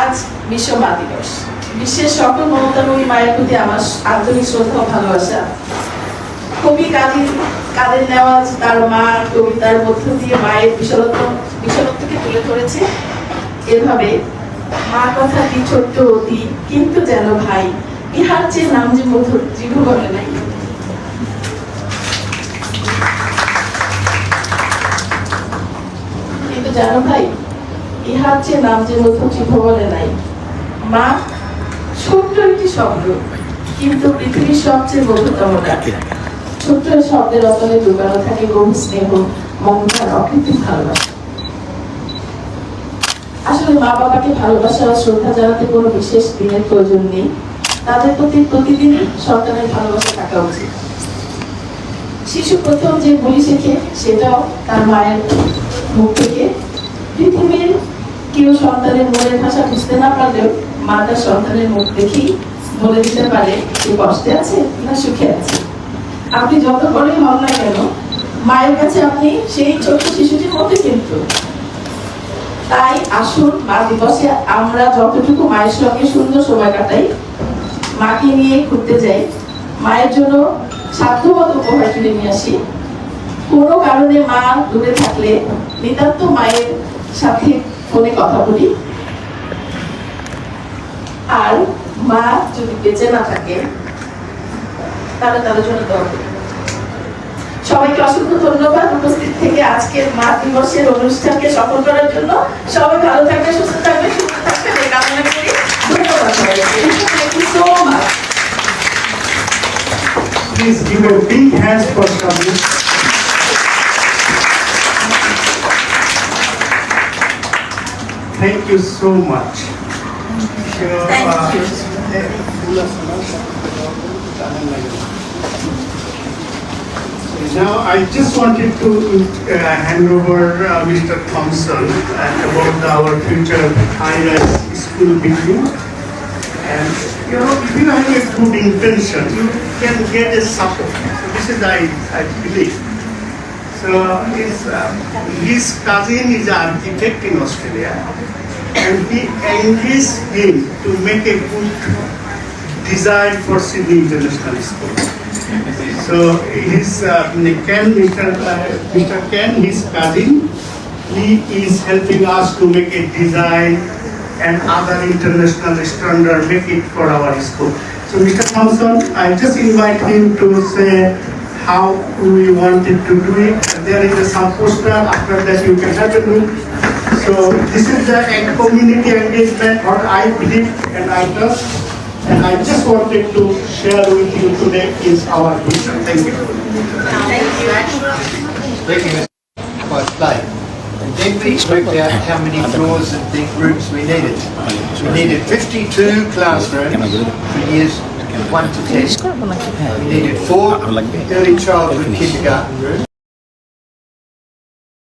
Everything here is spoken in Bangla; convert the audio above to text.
আজ বিশ্ব মা দিবস। বিশ্বের সকল মমতাময়ী মায়ের প্রতি আমার আন্তরিক শ্রদ্ধা ও ভালোবাসা। কবি কাদের নেওয়াজ তার মা কবিতার মধ্য দিয়ে মায়ের বিশালত্বকে তুলে ধরেছে এভাবে, মা কথাটি ছোট্ট অতি কিন্তু যেন ভাই, ইহার চেয়ে নাম যে মধুর জীবনে নাই। কিন্তু জানো ভাই, ইহার চেয়ে নাম যে মধুর জীবনে নাই। মা ছোট্ট একটি শব্দ, কিন্তু পৃথিবীর সবচেয়ে মধুরতম ডাক। ছোট্ট শব্দের রতনে লুকানো থাকে গভীর স্নেহ, মমতার অকৃত্রিম ভালোবাসা। আসলে মা বাবাকে ভালোবাসা ও শ্রদ্ধা জানাতে কোনো বিশেষ দিনের প্রয়োজন নেই, তাদের প্রতি প্রতিদিনই সন্তানের ভালোবাসা থাকা উচিত। শিশু প্রথম যে বলি শেখে সেটাও তার মায়ের মুখ থেকে। পৃথিবীর কেউ সন্তানের মনের ভাষা বুঝতে না পারলেও মা তার সন্তানের মুখ দেখেই বলে দিতে পারে সে কষ্টে আছে না সুখে আছে। আপনি যত বড়ই হন না কেন, মায়ের কাছে আপনি সেই ছোট্ট শিশুটির মতো। কিন্তু তাই আসুন মা দিবসে আমরা যতটুকু মায়ের সঙ্গে সুন্দর সময় কাটাই, মাকে নিয়ে ঘুরতে যাই, মায়ের জন্য সাধ্যমতো উপহার কিনে নিয়ে আসি। কোনো কারণে মা দূরে থাকলে নিতান্ত মায়ের সাথে ফোনে কথা বলি। আর মা যদি বেঁচে না থাকে তাহলে তাদের জন্য দোয়া করি। সবাইকে অসংখ্য ধন্যবাদ উপস্থিত থেকে আজকের মা দিবসের অনুষ্ঠানকে সফল করার জন্য। সবাই ভালো থাকবে, সুস্থ থাকবে, সুস্থ থাকবে এই কামনা করি। ধন্যবাদ সবাইকে। Thank you so much. Please give a big hand for Shami. Thank you so much. Thank you. Now I just wanted to hand over Mr. Thompson about our future high-rise school building. And you know, if you have a good intention, you can get a support. So this is I believe. So his cousin is an architect in Australia, and he engaged him to make a good design for Sydney International School. So his Mr. Ken, his cousin, he is helping us to make a design and other international standard, make it for our school. So Mr. Thompson, I just invite him to say how we wanted to do it. There is some poster, after that you can have a look. So this is the community engagement, what I believe and I trust. And I just wanted to share with you today is our vision. Thank you. Thank you. Breaking this by play. And then we worked out how many floors and big rooms we needed. We needed 52 classrooms for years 1 to 10. We needed 4 early childhood kindergarten rooms.